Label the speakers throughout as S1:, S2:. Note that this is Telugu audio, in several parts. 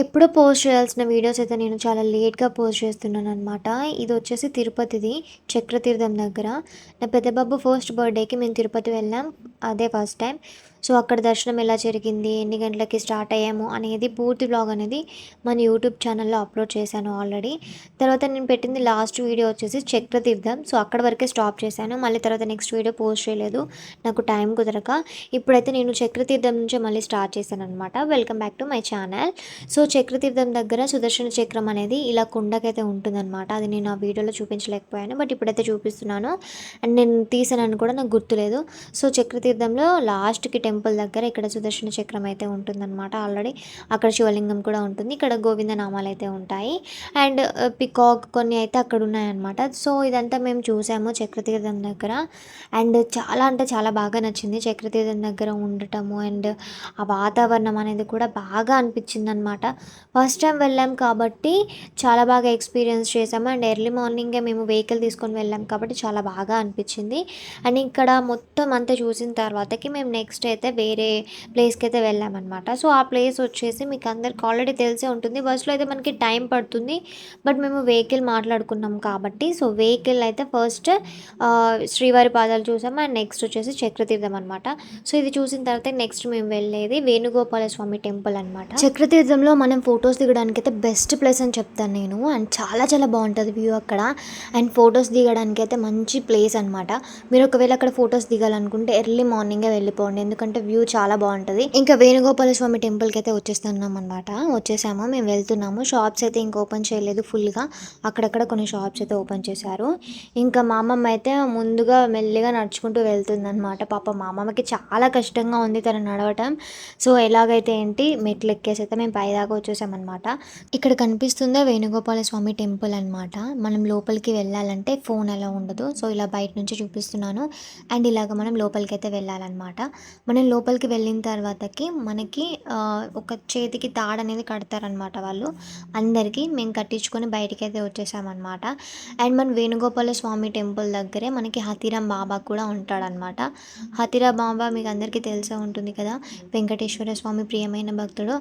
S1: ఎప్పుడో పోస్ట్ చేయాల్సిన వీడియోస్ అయితే నేను చాలా లేట్గా పోస్ట్ చేస్తున్నాను అనమాట. ఇది వచ్చేసి తిరుపతిది చక్రతీర్థం దగ్గర. నా పెద్ద బాబు ఫస్ట్ బర్త్డేకి మేము తిరుపతి వెళ్ళాం. అదే ఫస్ట్ టైం. సో అక్కడ దర్శనం ఎలా జరిగింది, ఎన్ని గంటలకి స్టార్ట్ అయ్యాము అనేది పూర్తి బ్లాగ్ అనేది మన యూట్యూబ్ ఛానల్లో అప్లోడ్ చేశాను ఆల్రెడీ. తర్వాత నేను పెట్టింది లాస్ట్ వీడియో వచ్చేసి చక్రతీర్థం. సో అక్కడ వరకే స్టాప్ చేశాను. మళ్ళీ తర్వాత నెక్స్ట్ వీడియో పోస్ట్ చేయలేదు, నాకు టైం కుదరక. ఇప్పుడైతే నేను చక్రతీర్థం నుంచే మళ్ళీ స్టార్ట్ చేశాను అనమాట. Welcome back to my channel. So Chakratirtham దగ్గర సుదర్శన చక్రం అనేది ఇలా కుండకైతే ఉంటుందన్నమాట. అది నేను ఆ వీడియోలో చూపించలేకపోయాను, బట్ ఇప్పుడైతే చూపిస్తున్నాను. అండ్ నేను తీసానని కూడా నాకు గుర్తులేదు. సో చక్రతీర్థంలో లాస్ట్కి టెంపుల్ దగ్గర ఇక్కడ సుదర్శన చక్రం అయితే ఉంటుందన్నమాట. ఆల్రెడీ అక్కడ శివలింగం కూడా ఉంటుంది. ఇక్కడ గోవింద నామాలు అయితే ఉంటాయి. అండ్ పికాక్ కొన్ని అయితే అక్కడ ఉన్నాయన్నమాట. సో ఇదంతా మేము చూసాము చక్రతీర్థం దగ్గర. అండ్ చాలా అంటే చాలా బాగా నచ్చింది చక్రతీర్థం దగ్గర ఉండటము. అండ్ ఆ వాతావరణం అనేది కూడా బాగా అనిపించింది అనమాట. ఫస్ట్ టైం వెళ్ళాం కాబట్టి చాలా బాగా ఎక్స్పీరియన్స్ చేసాము. అండ్ ఎర్లీ మార్నింగే మేము వెహికల్ తీసుకొని వెళ్ళాం కాబట్టి చాలా బాగా అనిపించింది. అండ్ ఇక్కడ మొత్తం అంతా చూసిన తర్వాతకి మేము నెక్స్ట్ అయితే వేరే ప్లేస్కి అయితే వెళ్ళామన్నమాట. సో ఆ ప్లేస్ వచ్చేసి మీకు అందరికి ఆల్రెడీ తెలిసే ఉంటుంది. బస్సులో అయితే మనకి టైం పడుతుంది, బట్ మేము వెహికల్ మాట్లాడుకున్నాం కాబట్టి సో వెహికల్ అయితే ఫస్ట్ శ్రీవారి పాదాలు చూసాము. అండ్ నెక్స్ట్ వచ్చేసి చక్రతీర్థం అనమాట. సో ఇది చూసిన తర్వాత నెక్స్ట్ మేము వెళ్ళేది వేణుగోపాల స్వామి టెంపుల్ అనమాట. చక్రతీర్థంలో మనం ఫొటోస్ దిగడానికి అయితే బెస్ట్ ప్లేస్ అని చెప్తాను నేను. అండ్ చాలా చాలా బాగుంటుంది వ్యూ అక్కడ. అండ్ ఫొటోస్ దిగడానికి అయితే మంచి ప్లేస్ అనమాట. మీరు ఒకవేళ అక్కడ ఫొటోస్ దిగాలనుకుంటే ఎర్లీ మార్నింగే వెళ్ళిపోండి, ఎందుకంటే వ్యూ చాలా బాగుంటుంది. ఇంకా వేణుగోపాల స్వామి టెంపుల్కి అయితే వచ్చేస్తున్నాం అనమాట. వచ్చేసాము, మేము వెళ్తున్నాము. షాప్స్ అయితే ఇంకా ఓపెన్ చేయలేదు ఫుల్గా, అక్కడక్కడ కొన్ని షాప్స్ అయితే ఓపెన్ చేశారు. ఇంకా మా అమ్మమ్మ అయితే ముందుగా మెల్లిగా నడుచుకుంటూ వెళ్తుంది అనమాట. పాప మా అమ్మమ్మకి చాలా కష్టంగా ఉంది తను నడవటం. సో ఎలాగైతే ఏంటి మెట్లు ఎక్కేసి అయితే మేము పైదాకా వచ్చేసామన్నమాట. ఇక్కడ కనిపిస్తుందే వేణుగోపాల స్వామి టెంపుల్ అనమాట. మనం లోపలికి వెళ్ళాలంటే ఫోన్ అలా ఉండదు. సో ఇలా బయట నుంచి చూపిస్తున్నాను. అండ్ ఇలాగ మనం లోపలికి అయితే వెళ్ళాలన్నమాట. మనం లోపలికి వెళ్ళిన తర్వాతకి మనకి ఒక చేతికి తాడు అనేది కడతారనమాట వాళ్ళు అందరికీ. మేము కట్టించుకొని బయటికి అయితే వచ్చేసామన్నమాట. అండ్ మన వేణుగోపాల స్వామి టెంపుల్ దగ్గరే మనకి హతీరాం బాబా కూడా ఉంటాడనమాట. హతీరాం బాబా మీకు అందరికీ తెలిసే ఉంటుంది కదా, వెంకటేశ్వర స్వామి ప్రియమైన భక్తుడు.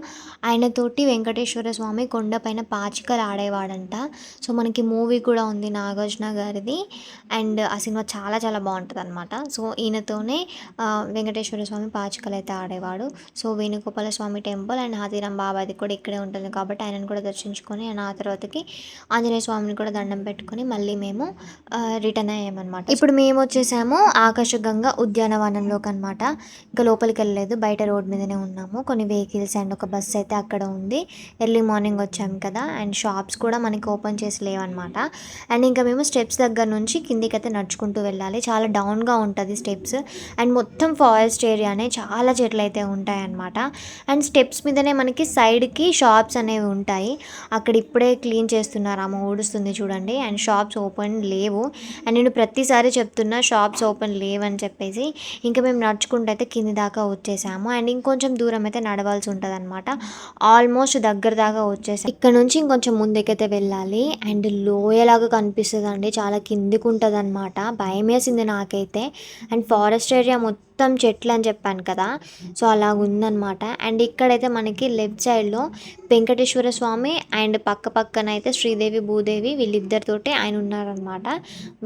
S1: ఆయనతోటి వెంకటేశ్వర స్వామి కొండపైన పాచికలు ఆడేవాడంట. సో మనకి మూవీ కూడా ఉంది నాగార్జున గారిది. అండ్ ఆ సినిమా చాలా చాలా బాగుంటుంది అనమాట. సో ఈయనతోనే వెంకటేశ్వర స్వామి పాచికలు అయితే ఆడేవాడు. So Venugopala Swamy temple and Hathiram బాబాది కూడా ఇక్కడే ఉంటుంది కాబట్టి ఆయనను కూడా దర్శించుకొని అండ్ ఆ తర్వాతకి ఆంజనేయ స్వామిని కూడా దండం పెట్టుకొని మళ్ళీ మేము రిటర్న్ అయ్యామన్నమాట. ఇప్పుడు మేము వచ్చేసాము ఆకాశగంగా ఉద్యానవనంలోకి అనమాట. ఇంకా లోపలికి వెళ్ళలేదు, బయట రోడ్ మీదనే ఉన్నాము. కొన్ని వెహికల్స్ అండ్ ఒక బస్సు అయితే అక్కడ ఉంది. ఎర్లీ మార్నింగ్ వచ్చాము కదా. అండ్ షాప్స్ కూడా మనకి ఓపెన్ చేసి లేవన్నమాట. అండ్ ఇంకా మేము స్టెప్స్ దగ్గర నుంచి కిందికి అయితే నడుచుకుంటూ వెళ్ళాలి. చాలా డౌన్గా ఉంటుంది స్టెప్స్. అండ్ మొత్తం ఫారెస్ట్ ఏరియానే, చాలా చెట్లు అయితే ఉంటాయన్నమాట. అండ్ స్టెప్స్ మీదనే మనకి సైడ్కి షాప్స్ అనేవి ఉంటాయి. అక్కడ ఇప్పుడే క్లీన్ చేస్తున్నారు, ఆమె ఊడుస్తుంది చూడండి. అండ్ షాప్స్ ఓపెన్ లేవు. అండ్ నేను ప్రతిసారి చెప్తున్నా షాప్స్ ఓపెన్ లేవని చెప్పేసి. ఇంకా మేము నడుచుకుంటూ అయితే కింది దాకా వచ్చేసాము. అండ్ ఇంకొంచెం దూరం అయితే నడవాల్సి ఉంటుంది అనమాట. ఆల్మోస్ట్ దగ్గర దాకా వచ్చేసాం. ఇక్కడ నుంచి ఇంకొంచెం ముందుకైతే వెళ్ళాలి. అండ్ లోయలాగా కనిపిస్తుంది అండి, చాలా కిందికి ఉంటుంది అనమాట. భయం వేసింది నాకైతే. అండ్ ఫారెస్ట్ ఏరియా మొత్తం చెట్లు అని చెప్పాను కదా, సో అలాగ ఉందన్నమాట. అండ్ ఇక్కడైతే మనకి లెఫ్ట్ సైడ్లో వెంకటేశ్వర స్వామి అండ్ పక్క పక్కన అయితే శ్రీదేవి భూదేవి వీళ్ళిద్దరితోటి ఆయన ఉన్నారనమాట.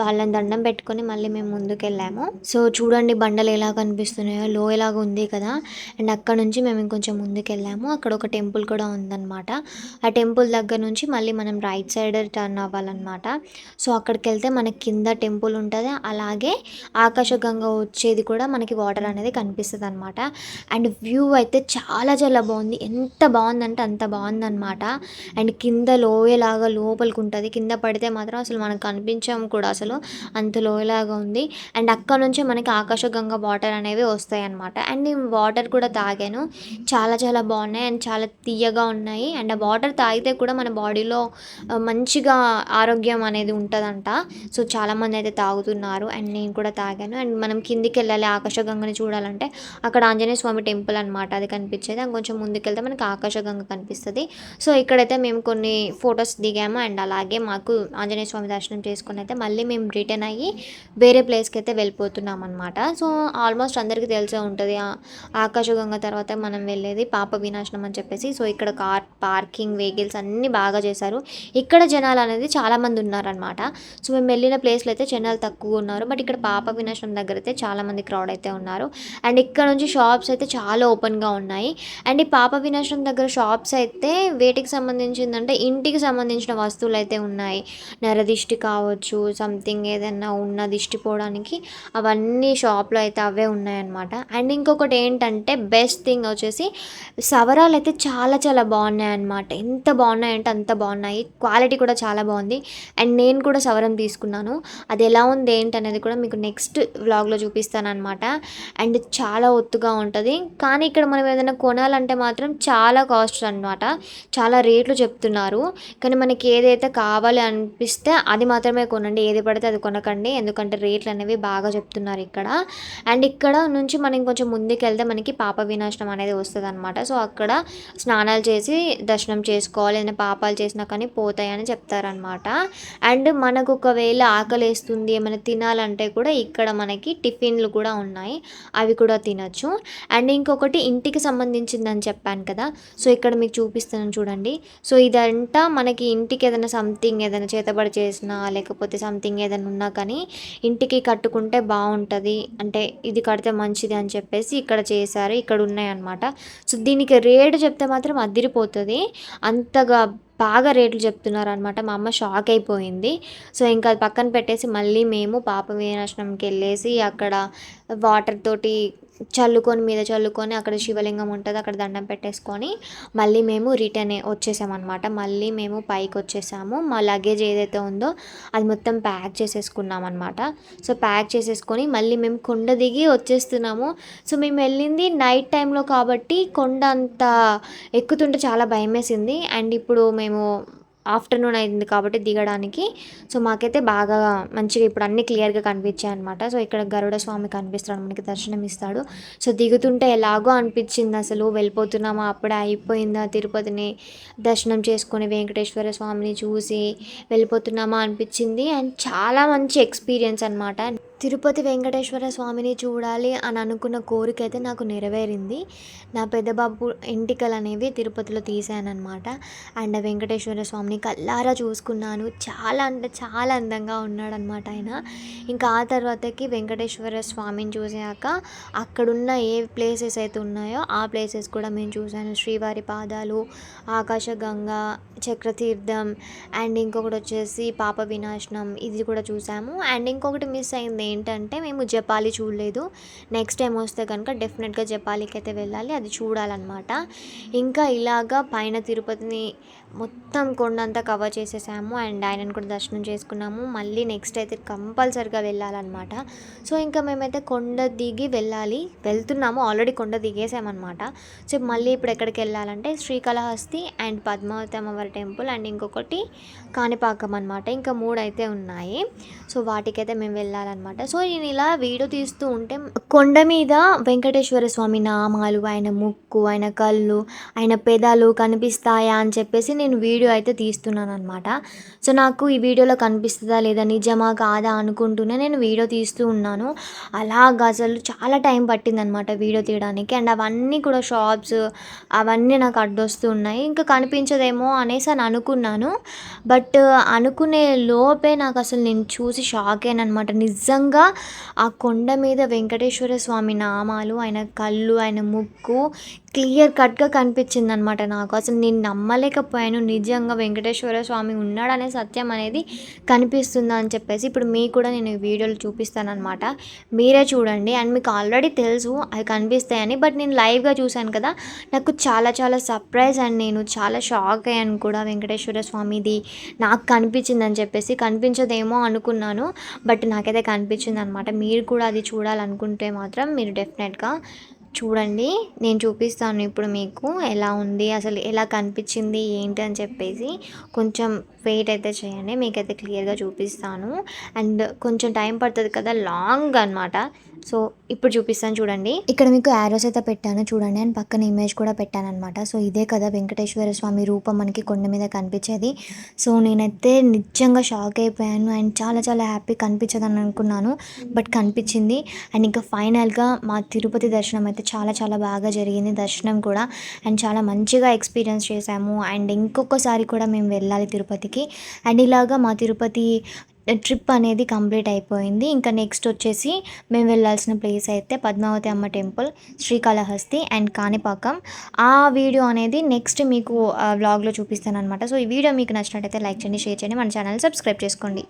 S1: వాళ్ళని దండం పెట్టుకొని మళ్ళీ మేము ముందుకు వెళ్ళాము. సో చూడండి బండలు ఎలా కనిపిస్తున్నాయో, లో ఎలాగ ఉంది కదా. అండ్ అక్కడ నుంచి మేము ఇంకొంచెం ముందుకు వెళ్ళాము. అక్కడ ఒక టెంపుల్ కూడా ఉందన్నమాట. ఆ టెంపుల్ దగ్గర నుంచి మళ్ళీ మనం రైట్ సైడ్ టర్న్ అవ్వాలన్నమాట. సో అక్కడికి వెళ్తే మనకి కింద టెంపుల్ ఉంటుంది, అలాగే ఆకాశగంగా వచ్చేది కూడా మనకి వాటర్ అనేది కనిపిస్తుంది అనమాట. అండ్ వ్యూ అయితే చాలా చాలా బాగుంది. ఎంత బాగుందంటే అంత బాగుందనమాట. అండ్ కింద లోయలాగా లోపలికి ఉంటుంది. కింద పడితే మాత్రం అసలు మనకు కనిపించాము కూడా అసలు, అంత లోయలాగా ఉంది. అండ్ అక్కడ నుంచే మనకి ఆకాశగంగా వాటర్ అనేవి వస్తాయి అనమాట. అండ్ నేను వాటర్ కూడా తాగాను. చాలా చాలా బాగున్నాయి అండ్ చాలా తీయగా ఉన్నాయి. అండ్ ఆ వాటర్ తాగితే కూడా మన బాడీలో మంచిగా ఆరోగ్యం అనేది ఉంటుందంట. సో చాలామంది అయితే తాగుతున్నారు అండ్ నేను కూడా తాగాను. అండ్ మనం కిందికి వెళ్ళాలి ఆకాశగంగని చూడాలంటే, అక్కడ ఆంజనేయ స్వామి టెంపుల్ అనమాట అది కనిపించేది. అండ్ కొంచెం ముందుకెళ్తే మనకి ఆకాశగంగ కనిపిస్తుంది. సో ఇక్కడైతే మేము కొన్ని ఫొటోస్ దిగాము. అండ్ అలాగే మాకు ఆంజనేయ స్వామి దర్శనం చేసుకుని అయితే మళ్ళీ మేము రిటర్న్ అయ్యి వేరే ప్లేస్కి అయితే వెళ్ళిపోతున్నాం అనమాట. సో ఆల్మోస్ట్ అందరికీ తెలిసే ఉంటుంది ఆకాశగంగ తర్వాత మనం వెళ్ళేది పాప వినాశనం అని చెప్పేసి. సో ఇక్కడ కార్ పార్కింగ్ వెహికల్స్ అన్నీ బాగా చేశారు. ఇక్కడ జనాలు అనేది చాలామంది ఉన్నారనమాట. సో మేము వెళ్ళిన ప్లేస్లో అయితే జనాలు తక్కువ ఉన్నారు. బట్ ఇక్కడ పాప వినాశనం దగ్గర అయితే చాలామంది క్రౌడ్ అయితే ఉన్నారు. అండ్ ఇక్కడ నుంచి షాప్స్ అయితే చాలా ఓపెన్గా ఉన్నాయి. అండ్ ఈ పాప వినాశనం దగ్గర షాప్స్ అయితే వేటికి సంబంధించిందంటే ఇంటికి సంబంధించిన వస్తువులు అయితే ఉన్నాయి. నరదిష్టి కావచ్చు, సంథింగ్ ఏదైనా ఉన్న దిష్టి పోవడానికి అవన్నీ షాప్లో అయితే అవే ఉన్నాయన్నమాట. అండ్ ఇంకొకటి ఏంటంటే బెస్ట్ థింగ్ వచ్చేసి సవరాలు అయితే చాలా చాలా బాగున్నాయి అన్నమాట. ఎంత బాగున్నాయంటే అంత బాగున్నాయి. క్వాలిటీ కూడా చాలా బాగుంది. అండ్ నేను కూడా సవరం తీసుకున్నాను. అది ఎలా ఉంది ఏంటి అనేది కూడా మీకు నెక్స్ట్ వ్లాగ్లో చూపిస్తాను అనమాట. అండ్ చాలా ఒత్తుగా ఉంటుంది. కానీ ఇక్కడ మనం ఏదైనా కొనాలంటే మాత్రం చాలా కాస్ట్ అనమాట. చాలా రేట్లు చెప్తున్నారు. కానీ మనకి ఏదైతే కావాలి అనిపిస్తే అది మాత్రమే కొనండి. ఏది పడితే అది కొనకండి. ఎందుకంటే రేట్లు అనేవి బాగా చెప్తున్నారు ఇక్కడ. అండ్ ఇక్కడ నుంచి మనం కొంచెం ముందుకు వెళ్తే మనకి పాప వినాశనం అనేది వస్తుంది అనమాట. సో అక్కడ స్నానాలు చేసి దర్శనం చేసుకోవాలి. ఏదైనా పాపాలు చేసినా కానీ పోతాయని చెప్తారనమాట. అండ్ మనకు ఒకవేళ ఆకలేస్తుంది ఏమైనా తినాలంటే కూడా ఇక్కడ మనకి టిఫిన్లు కూడా ఉన్నాయి. అవి కూడా తినచ్చు. అండ్ ఇంకొకటి ఇంటికి సంబంధించిందని చెప్పాను కదా. సో ఇక్కడ మీకు చూపిస్తాను చూడండి. సో ఇదంతా మనకి ఇంటికి ఏదైనా సంథింగ్ ఏదైనా చేతబడి చేసినా లేకపోతే సంథింగ్ ఏదైనా ఉన్నా కానీ ఇంటికి కట్టుకుంటే బాగుంటుంది, అంటే ఇది కడితే మంచిది అని చెప్పేసి ఇక్కడ చేశారు. ఇక్కడ ఉన్నాయన్నమాట. సో దీనికి రేటు చెప్తే మాత్రం అదిరిపోతుంది. అంతగా బాగా రేట్లు చెప్తున్నారు అనమాట. మా అమ్మ షాక్ అయిపోయింది. సో ఇంకా అది పక్కన పెట్టేసి మళ్ళీ మేము పాప వినాశనంకి వెళ్ళేసి అక్కడ వాటర్ తోటి మీద చల్లుకొని అక్కడ శివలింగం ఉంటుంది, అక్కడ దండం పెట్టేసుకొని మళ్ళీ మేము రిటర్న్ వచ్చేసామన్నమాట. మళ్ళీ మేము పైకి వచ్చేసాము. మా లగేజ్ ఏదైతే ఉందో అది మొత్తం ప్యాక్ చేసేసుకున్నాం అనమాట. సో ప్యాక్ చేసేసుకొని మళ్ళీ మేము కొండ దిగి వచ్చేస్తున్నాము. సో మేము వెళ్ళింది నైట్ టైంలో కాబట్టి కొండ అంత ఎక్కుతుంటే చాలా భయం వేసింది. అండ్ ఇప్పుడు మేము ఆఫ్టర్నూన్ అయింది కాబట్టి దిగడానికి. సో మాకైతే బాగా మంచిగా ఇప్పుడు అన్నీ క్లియర్గా కనిపించాయి అనమాట. సో ఇక్కడ గరుడ స్వామి కనిపిస్తాడు, మనకి దర్శనం ఇస్తాడు. సో దిగుతుంటే ఎలాగో అనిపించింది, అసలు వెళ్ళిపోతున్నామా అప్పుడే అయిపోయిందా తిరుపతిని దర్శనం చేసుకొని వెంకటేశ్వర స్వామిని చూసి వెళ్ళిపోతున్నామా అనిపించింది. అండ్ చాలా మంచి ఎక్స్పీరియన్స్ అనమాట. తిరుపతి వెంకటేశ్వర స్వామిని చూడాలి అని అనుకున్న కోరిక అయితే నాకు నెరవేరింది. నా పెద్ద బాబు ఎంటికలు అనేవి తిరుపతిలో తీసానమాట. అండ్ వెంకటేశ్వర స్వామిని కళ్ళారా చూసుకున్నాను. చాలా అంటే చాలా అందంగా ఉన్నాడనమాట ఆయన. ఇంకా ఆ తర్వాతకి వెంకటేశ్వర స్వామిని చూసాక అక్కడున్న ఏ ప్లేసెస్ అయితే ఉన్నాయో ఆ ప్లేసెస్ కూడా మేము చూసాను. శ్రీవారి పాదాలు, ఆకాశగంగా, చక్రతీర్థం, అండ్ ఇంకొకటి వచ్చేసి పాప వినాశనం, ఇది కూడా చూసాము. అండ్ ఇంకొకటి మిస్ అయింది ఏంటంటే మేము జపాలి చూడలేదు. నెక్స్ట్ టైం వస్తే కనుక డెఫినెట్గా జపాలికి అయితే వెళ్ళాలి, అది చూడాలన్నమాట. ఇంకా ఇలాగా పైన తిరుపతిని మొత్తం కొండంతా కవర్ చేసేసాము. అండ్ ఆయనను కూడా దర్శనం చేసుకున్నాము. మళ్ళీ నెక్స్ట్ అయితే కంపల్సరిగా వెళ్ళాలన్నమాట. సో ఇంకా మేమైతే కొండ దిగి వెళ్తున్నాము. ఆల్రెడీ కొండ దిగేసామన్నమాట. సో మళ్ళీ ఇప్పుడు ఎక్కడికి వెళ్ళాలంటే శ్రీకాళహస్తి అండ్ పద్మావతి అమ్మవారి టెంపుల్ అండ్ ఇంకొకటి కాణిపాకం అనమాట. ఇంకా 3 అయితే ఉన్నాయి. సో వాటికైతే మేము వెళ్ళాలన్నమాట. సో నేను ఇలా వీడియో తీస్తూ ఉంటే కొండ మీద వెంకటేశ్వర స్వామి నామాలు, ఆయన ముక్కు, ఆయన కళ్ళు, ఆయన పెదాలు కనిపిస్తాయా అని చెప్పేసి నేను వీడియో అయితే తీస్తున్నాను అనమాట. సో నాకు ఈ వీడియోలో కనిపిస్తుందా లేదా, నిజమా కాదా అనుకుంటూనే నేను వీడియో తీస్తూ ఉన్నాను. అలాగా అసలు చాలా టైం పట్టిందనమాట వీడియో తీయడానికి. అండ్ అవన్నీ కూడా షాప్స్ అవన్నీ నాకు అడ్డొస్తూ ఉన్నాయి. ఇంకా కనిపించదేమో అనేసి అని అనుకున్నాను. బట్ అనుకునే లోపే నాకు అసలు నేను చూసి షాక్ అయ్యానమాట. నిజంగా ఆ కొండ మీద వెంకటేశ్వర స్వామి నామాలు, ఆయన కళ్ళు, ఆయన ముక్కు క్లియర్ కట్‌గా కనిపించిందనమాట నాకు. అసలు నేను నమ్మలేకపోయాను. నిజంగా వెంకటేశ్వర స్వామి ఉన్నాడనే సత్యం అనేది కనిపిస్తుందని చెప్పేసి. ఇప్పుడు మీకు కూడా నేను ఈ వీడియోలో చూపిస్తాననమాట. మీరే చూడండి. అండ్ మీకు ఆల్రెడీ తెలుసు అవి కనిపిస్తాయని. బట్ నేను లైవ్‌గా చూశాను కదా! నాకు చాలా చాలా సర్ప్రైజ్ అండ్ నేను చాలా షాక్ అయ్యాను కూడా వెంకటేశ్వర స్వామిది నాకు కనిపించిందని చెప్పేసి. కనిపించదేమో అనుకున్నాను. బట్ నాకైతే కనిపించిందనమాట. మీరు కూడా అది చూడాలనుకుంటే మాత్రం మీరు డెఫినెట్‌గా చూడండి. నేను చూపిస్తాను ఇప్పుడు మీకు ఎలా ఉంది, అసలు ఎలా కనిపించింది ఏంటి అని చెప్పేసి. కొంచెం వెయిట్ అయితే చేయండి. మీకైతే క్లియర్‌గా చూపిస్తాను. అండ్ కొంచెం టైం పడతది కదా! లాంగ్ అనమాట. సో, ఇప్పుడు చూపిస్తాను చూడండి. ఇక్కడ మీకు యారోస్ అయితే పెట్టాను చూడండి. అండ్ పక్కన ఇమేజ్ కూడా పెట్టాననమాట. సో, ఇదే కదా వెంకటేశ్వర స్వామి రూపం మనకి కొండ మీద కనిపించేది. సో, నేనైతే నిజంగా షాక్ అయిపోయాను. అండ్ చాలా చాలా హ్యాపీ కనిపించదని అనుకున్నాను. బట్ కనిపించింది. అండ్ ఇంకా ఫైనల్‌గా మా తిరుపతి దర్శనం అయితే చాలా చాలా బాగా జరిగింది. దర్శనం కూడా అండ్ చాలా మంచిగా ఎక్స్‌పీరియన్స్ చేశాము. అండ్ ఇంకొకసారి కూడా మేము వెళ్ళాలి తిరుపతికి. అండ్ ఇలాగా మా తిరుపతి ట్రిప్ అనేది కంప్లీట్ అయిపోయింది. ఇంకా నెక్స్ట్ వచ్చేసి మేము వెళ్ళాల్సిన ప్లేస్ అయితే పద్మావతి అమ్మ టెంపుల్, శ్రీకాళహస్తి అండ్ కాణిపాకం. ఆ వీడియో అనేది నెక్స్ట్ మీకు వ్లాగ్‌లో చూపిస్తాననమాట. సో, ఈ వీడియో మీకు నచ్చినట్టయితే లైక్ చేయండి, షేర్ చేయండి, మన ఛానల్‌ని సబ్స్క్రైబ్ చేసుకోండి.